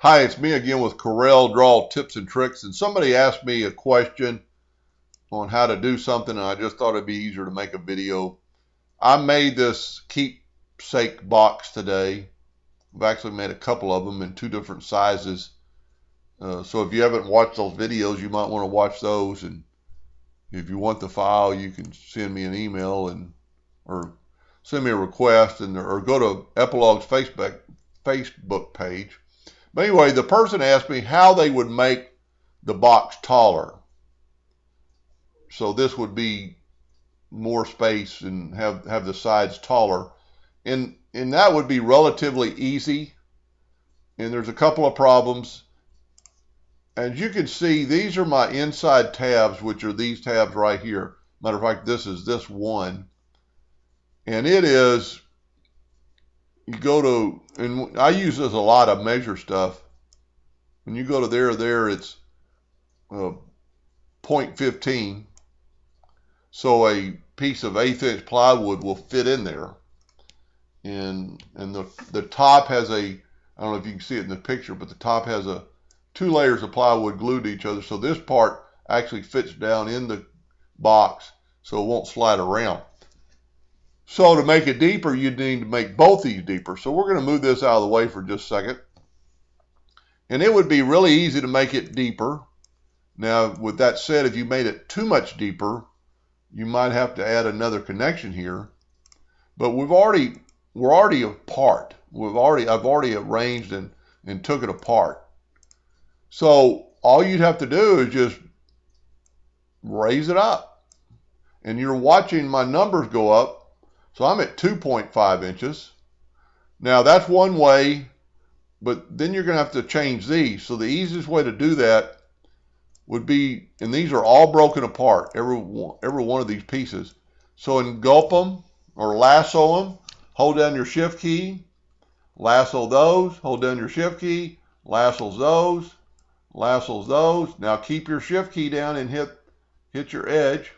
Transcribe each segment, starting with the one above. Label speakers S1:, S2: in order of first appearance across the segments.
S1: Hi, it's me again with Corel Draw tips and tricks. And somebody asked me a question on how to do something, and I just thought it'd be easier to make a video. I made this keepsake box today. I've actually made a couple of them in two different sizes. So if you haven't watched those videos, you might want to watch those. And if you want the file, you can send me an email or send me a request or go to Epilogue's Facebook page. But anyway, the person asked me how they would make the box taller. So this would be more space and have the sides taller. And that would be relatively easy. And there's a couple of problems. As you can see, these are my inside tabs, which are these tabs right here. Matter of fact, this is this one. And it is, you go to, and I use this a lot, I measure stuff. When you go to there, it's 0.15. So a piece of 1/8 inch plywood will fit in there. And the top has I don't know if you can see it in the picture, but the top has two layers of plywood glued to each other. So this part actually fits down in the box so it won't slide around. So to make it deeper, you need to make both these deeper. So we're going to move this out of the way for just a second. And it would be really easy to make it deeper. Now, with that said, if you made it too much deeper, you might have to add another connection here. But we're already apart. I've already arranged and took it apart. So all you'd have to do is just raise it up. And you're watching my numbers go up. So I'm at 2.5 inches. Now that's one way, but then you're going to have to change these. So the easiest way to do that would be, and these are all broken apart, every one of these pieces. So engulf them or lasso them, hold down your shift key, lasso those, hold down your shift key, lasso those. Now keep your shift key down and hit your edge.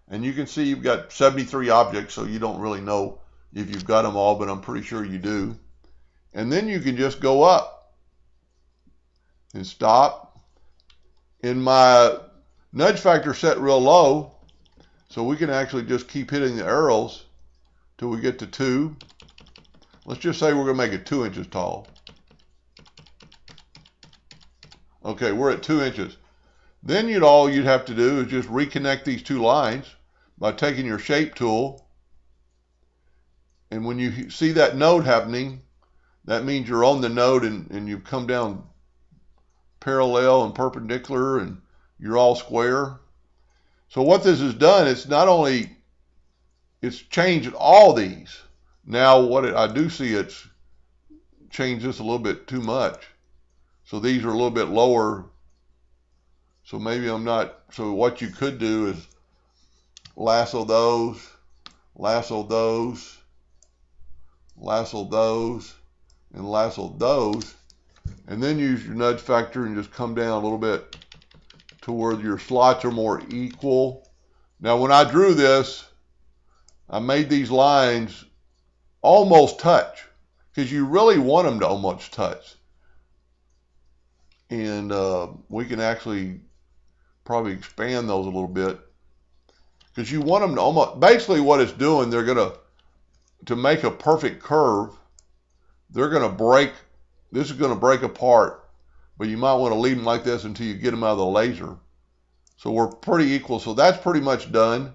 S1: And you can see you've got 73 objects, so you don't really know if you've got them all, but I'm pretty sure you do. And then you can just go up and stop. In my nudge factor set real low, so we can actually just keep hitting the arrows till we get to 2. Let's just say we're going to make it 2 inches tall. Okay, we're at 2 inches. Then all you'd have to do is just reconnect these two lines by taking your shape tool. And when you see that node happening, that means you're on the node and you've come down parallel and perpendicular and you're all square. So what this has done, it's changed all these. Now I do see it's changed this a little bit too much. So these are a little bit lower. So maybe so what you could do is lasso those, lasso those, lasso those, and lasso those. And then use your nudge factor and just come down a little bit to where your slots are more equal. Now when I drew this, I made these lines almost touch because you really want them to almost touch. And we can actually probably expand those a little bit because you want them to almost, basically what it's doing, they're going to make a perfect curve, they're going to break, this is going to break apart, but you might want to leave them like this until you get them out of the laser. So we're pretty equal. So that's pretty much done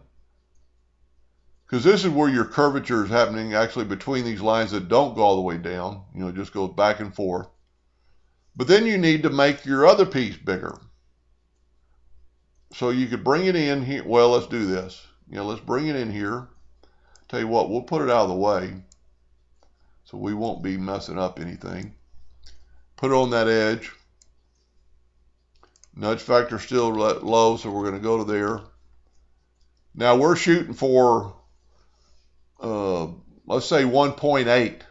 S1: because this is where your curvature is happening actually between these lines that don't go all the way down, just goes back and forth. But then you need to make your other piece bigger. So you could bring it in here. Well, let's do this. Let's bring it in here. Tell you what, we'll put it out of the way so we won't be messing up anything. Put it on that edge. Nudge factor still low, so we're going to go to there. Now we're shooting for, let's say 1.8.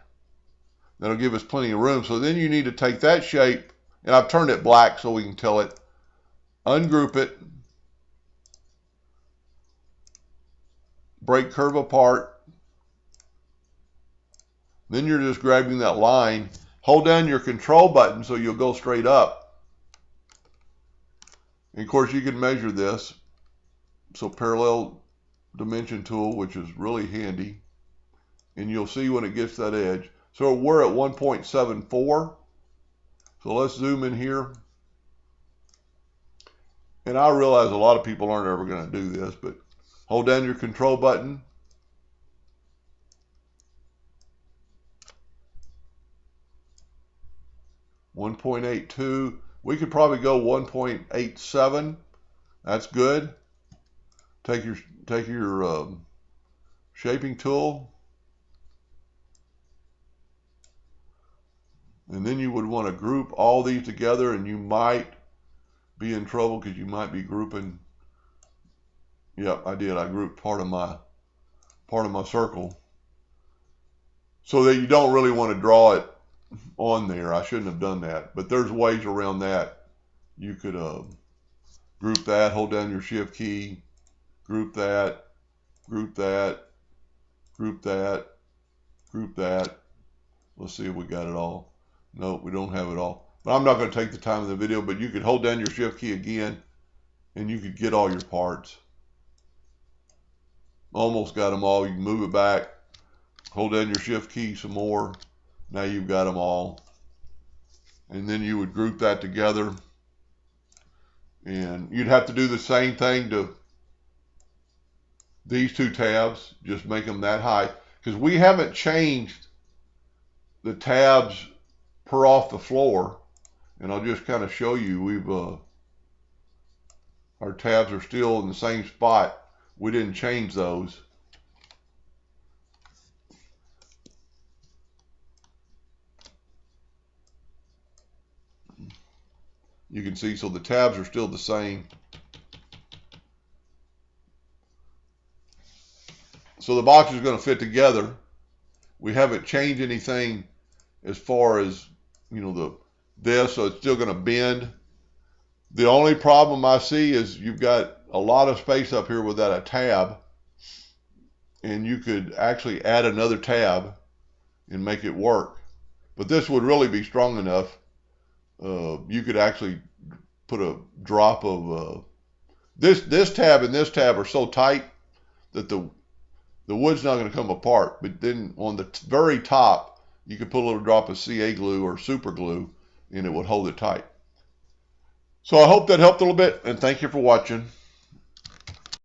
S1: That'll give us plenty of room. So then you need to take that shape, and I've turned it black so we can tell it. Ungroup it. Break curve apart. Then you're just grabbing that line, hold down your control button so you'll go straight up. And of course you can measure this. So parallel dimension tool, which is really handy. And you'll see when it gets that edge. So we're at 1.74. So let's zoom in here. And I realize a lot of people aren't ever going to do this, but hold down your control button. .82. We could probably go 1.87. That's good. Take your shaping tool, and then you would want to group all these together, and you might be in trouble because you might be grouping. Yep, I did. I grouped part of my circle, so that you don't really want to draw it on there. I shouldn't have done that, but there's ways around that. You could group that, hold down your shift key, group that, group that, group that, group that. Let's see if we got it all. Nope, we don't have it all. But I'm not going to take the time of the video, but you could hold down your shift key again and you could get all your parts. Almost got them all. You can move it back, hold down your shift key some more. Now you've got them all. And then you would group that together. And you'd have to do the same thing to these two tabs. Just make them that high. Because we haven't changed the tabs per off the floor. And I'll just kind of show you. Our tabs are still in the same spot. We didn't change those. You can see, so the tabs are still the same. So the box is going to fit together. We haven't changed anything as far as, you know, this, so it's still going to bend. The only problem I see is you've got a lot of space up here without a tab, and you could actually add another tab and make it work. But this would really be strong enough. You could actually put a drop of this tab and this tab are so tight that the wood's not going to come apart. But then on the very top, you could put a little drop of CA glue or super glue, and it would hold it tight. So I hope that helped a little bit, and thank you for watching.